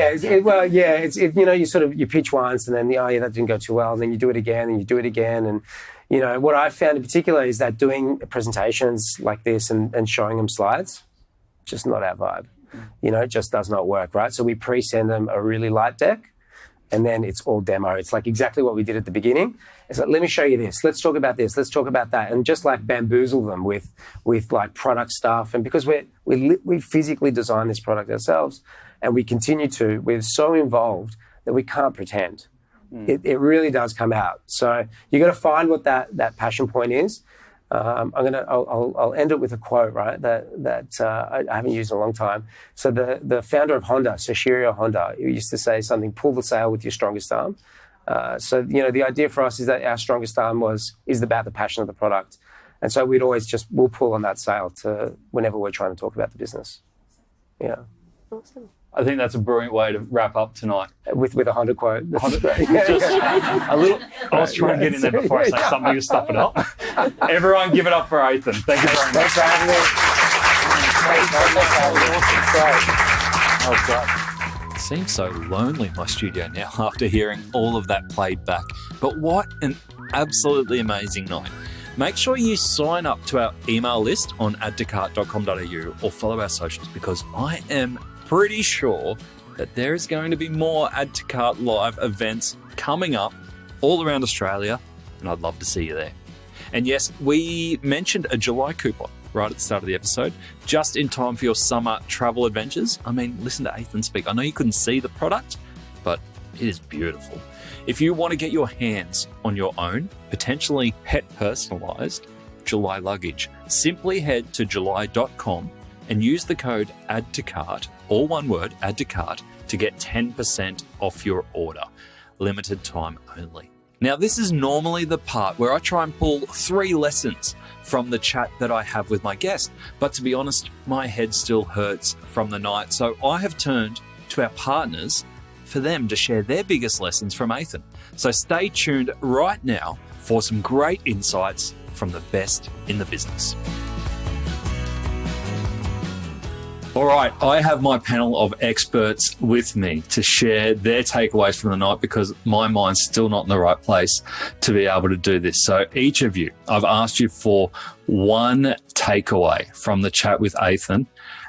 pitch once and then that didn't go too well, and then you do it again and you do it again. And what I found in particular is that doing presentations like this and showing them slides, just not our vibe. It just does not work, right? So we pre-send them a really light deck, and then it's all demo. It's exactly what we did at the beginning. It's let me show you this. Let's talk about this. Let's talk about that, and just bamboozle them with product stuff. And because we physically design this product ourselves, and we continue to, we're so involved that we can't pretend. It really does come out. So you got to find what that passion point is. I'll end it with a quote, right? That I haven't used in a long time. So the founder of Honda, Sashiro Honda, used to say something: "Pull the sail with your strongest arm." So the idea for us is that our strongest arm is about the passion of the product, And so we'll pull on that sail to whenever we're trying to talk about the business. Yeah. Awesome. I think that's a brilliant way to wrap up tonight. With a Honda quote. Just a little. I was trying to get in there before I say something to stuff it up. Everyone, give it up for Athan. Thank you very much. Thanks for having me. Oh, great. Seems so lonely in my studio now after hearing all of that played back. But what an absolutely amazing night. Make sure you sign up to our email list on addtocart.com.au or follow our socials, because I am pretty sure that there is going to be more Add to Cart live events coming up all around Australia, and I'd love to see you there. And yes, we mentioned a July coupon right at the start of the episode, just in time for your summer travel adventures. I mean, listen to Athan speak. I know you couldn't see the product, but it is beautiful. If you want to get your hands on your own, potentially pet personalised July luggage, simply head to july.com and use the code ADDTOCART, all one word, add to cart, to get 10% off your order. Limited time only. Now, this is normally the part where I try and pull 3 lessons from the chat that I have with my guest. But to be honest, my head still hurts from the night. So I have turned to our partners for them to share their biggest lessons from Athan. So stay tuned right now for some great insights from the best in the business. All right, I have my panel of experts with me to share their takeaways from the night, because my mind's still not in the right place to be able to do this. So each of you, I've asked you for one takeaway from the chat with Athan,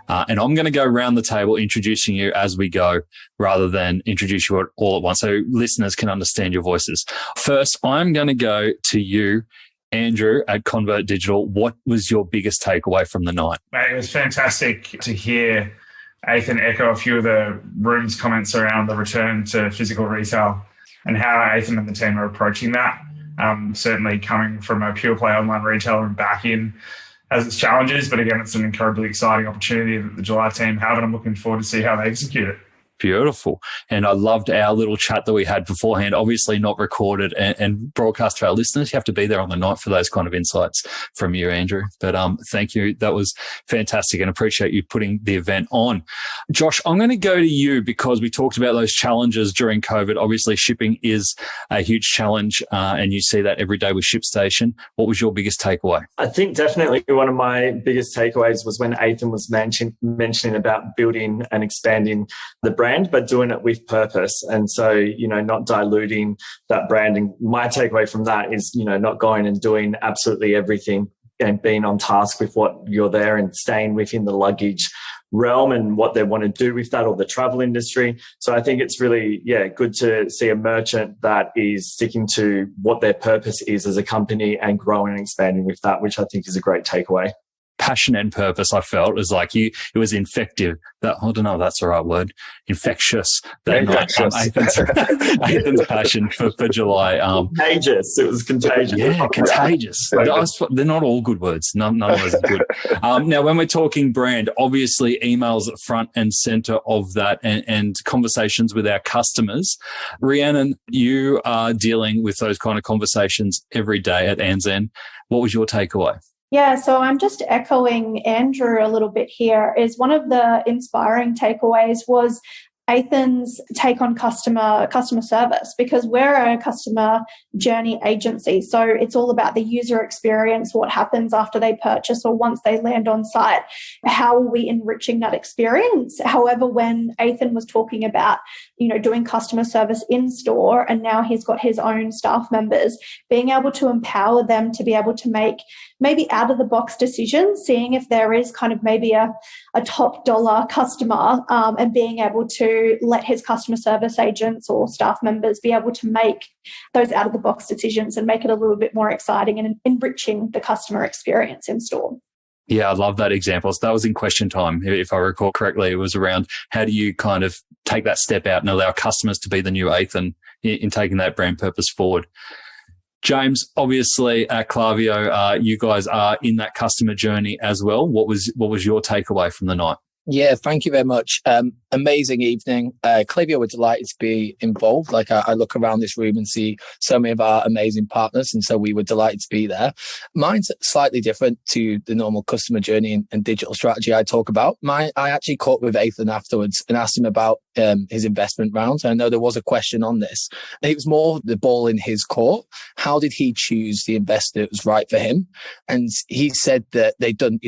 and I'm going to go around the table introducing you as we go rather than introduce you all at once so listeners can understand your voices. First, I'm going to go to you, Andrew at Convert Digital. What was your biggest takeaway from the night? Mate, it was fantastic to hear Athan echo a few of the room's comments around the return to physical retail and how Athan and the team are approaching that. Certainly coming from a pure play online retailer and back in has its challenges, but again, it's an incredibly exciting opportunity that the July team have, and I'm looking forward to see how they execute it. Beautiful. And I loved our little chat that we had beforehand, obviously not recorded and broadcast to our listeners. You have to be there on the night for those kind of insights from you, Andrew. But thank you. That was fantastic, and appreciate you putting the event on. Josh, I'm going to go to you because we talked about those challenges during COVID. Obviously, shipping is a huge challenge, and you see that every day with ShipStation. What was your biggest takeaway? I think definitely one of my biggest takeaways was when Athan was mentioning about building and expanding the brand, but doing it with purpose. And so, not diluting that brand. And my takeaway from that is, not going and doing absolutely everything and being on task with what you're there and staying within the luggage realm and what they want to do with that, or the travel industry. So I think it's really, good to see a merchant that is sticking to what their purpose is as a company and growing and expanding with that, which I think is a great takeaway. Passion and purpose, I felt, was like it was infective. That, I don't know if that's the right word. Infectious. Athan's passion for July. Contagious. It was contagious. Yeah, contagious. They're not all good words. None of those are good. Now, when we're talking brand, obviously emails at front and center of that, and conversations with our customers. Rhiannon, you are dealing with those kind of conversations every day at ANZN. What was your takeaway? Yeah, so I'm just echoing Andrew a little bit here. Is one of the inspiring takeaways was Athan's take on customer service, because we're a customer journey agency. So it's all about the user experience, what happens after they purchase or once they land on site. How are we enriching that experience? However, when Athan was talking about, doing customer service in store, and now he's got his own staff members, being able to empower them to be able to make maybe out of the box decisions, seeing if there is kind of maybe a top dollar customer, and being able to let his customer service agents or staff members be able to make those out of the box decisions and make it a little bit more exciting and enriching the customer experience in store. Yeah, I love that example. So that was in question time, if I recall correctly. It was around how do you kind of take that step out and allow customers to be the new Athan in taking that brand purpose forward. James, obviously at Klaviyo, you guys are in that customer journey as well. What was your takeaway from the night? Yeah, thank you very much. Amazing evening. Clearly, we're delighted to be involved. Like I look around this room and see so many of our amazing partners, and so we were delighted to be there. Mine's slightly different to the normal customer journey and digital strategy I talk about. I actually caught with Athan afterwards and asked him about his investment rounds. I know there was a question on this. And it was more the ball in his court. How did he choose the investor that was right for him? And he said that they'd done,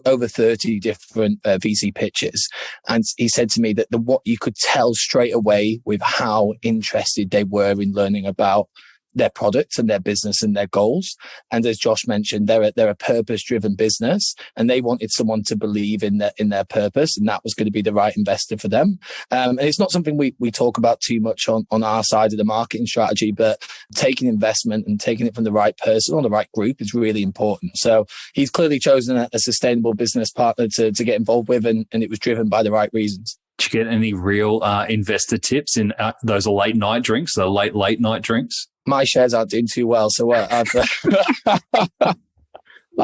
over 30 different VC pitches. And he said to me that what you could tell straight away with how interested they were in learning about their products and their business and their goals. And as Josh mentioned, they're a purpose-driven business, and they wanted someone to believe in their purpose, and that was going to be the right investor for them. And it's not something we talk about too much on our side of the marketing strategy, but taking investment and taking it from the right person or the right group is really important. So he's clearly chosen a sustainable business partner to get involved with, and it was driven by the right reasons. Did you get any real investor tips in those late night drinks, the late night drinks? My shares aren't doing too well, so I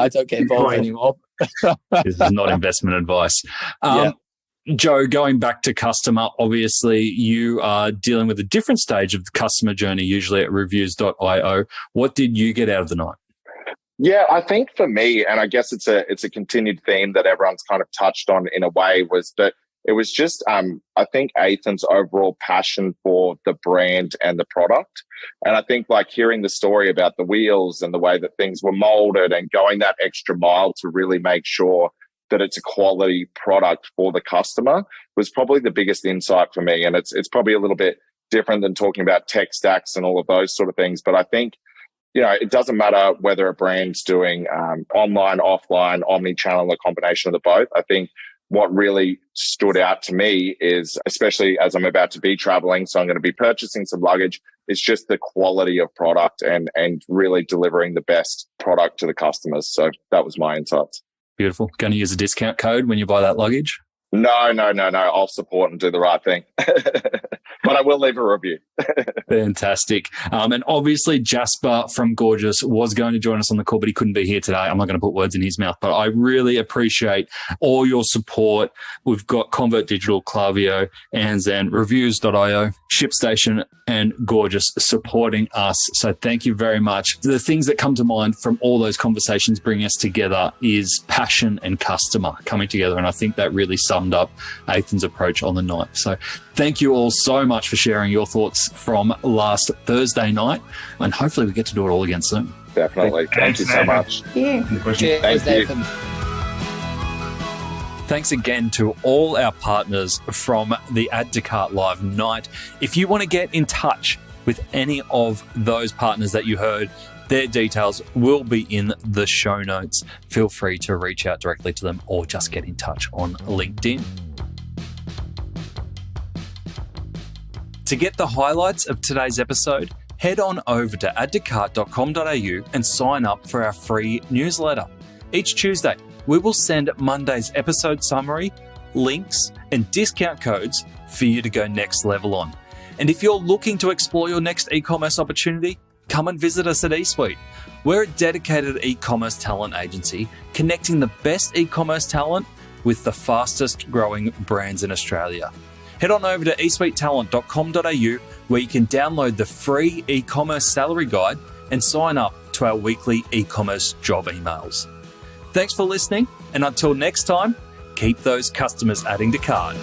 don't get involved anymore. This is not investment advice. Joe, going back to customer, obviously you are dealing with a different stage of the customer journey, usually at reviews.io. What did you get out of the night? Yeah, I think for me, and I guess it's a continued theme that everyone's kind of touched on in a way, was that it was just, I think, Athan's overall passion for the brand and the product. And I think like hearing the story about the wheels and the way that things were molded and going that extra mile to really make sure that it's a quality product for the customer was probably the biggest insight for me. And it's probably a little bit different than talking about tech stacks and all of those sort of things. But I think, it doesn't matter whether a brand's doing online, offline, omni-channel, a combination of the both. I think what really stood out to me is, especially as I'm about to be traveling, so I'm going to be purchasing some luggage, it's just the quality of product and really delivering the best product to the customers. So that was my insights. Beautiful. Going to use a discount code when you buy that luggage? No. I'll support and do the right thing. But I will leave a review. Fantastic. And obviously Jasper from Gorgeous was going to join us on the call, but he couldn't be here today. I'm not going to put words in his mouth, but I really appreciate all your support. We've got Convert Digital, Klaviyo, Anzan, Reviews.io, ShipStation, and Gorgeous supporting us. So thank you very much. The things that come to mind from all those conversations bringing us together is passion and customer coming together. And I think that really summed up Athan's approach on the night. So thank you all so much for sharing your thoughts from last Thursday night. And hopefully we get to do it all again soon. Definitely. Thank you so much. Thank you. Thank you. Thanks again to all our partners from the Add to Cart Live night. If you want to get in touch with any of those partners that you heard, their details will be in the show notes. Feel free to reach out directly to them or just get in touch on LinkedIn. To get the highlights of today's episode, head on over to addtocart.com.au and sign up for our free newsletter. Each Tuesday, we will send Monday's episode summary, links, and discount codes for you to go next level on. And if you're looking to explore your next e-commerce opportunity, come and visit us at eSuite. We're a dedicated e-commerce talent agency connecting the best e-commerce talent with the fastest growing brands in Australia. Head on over to eSuitetalent.com.au where you can download the free e-commerce salary guide and sign up to our weekly e-commerce job emails. Thanks for listening, and until next time, keep those customers adding to cart.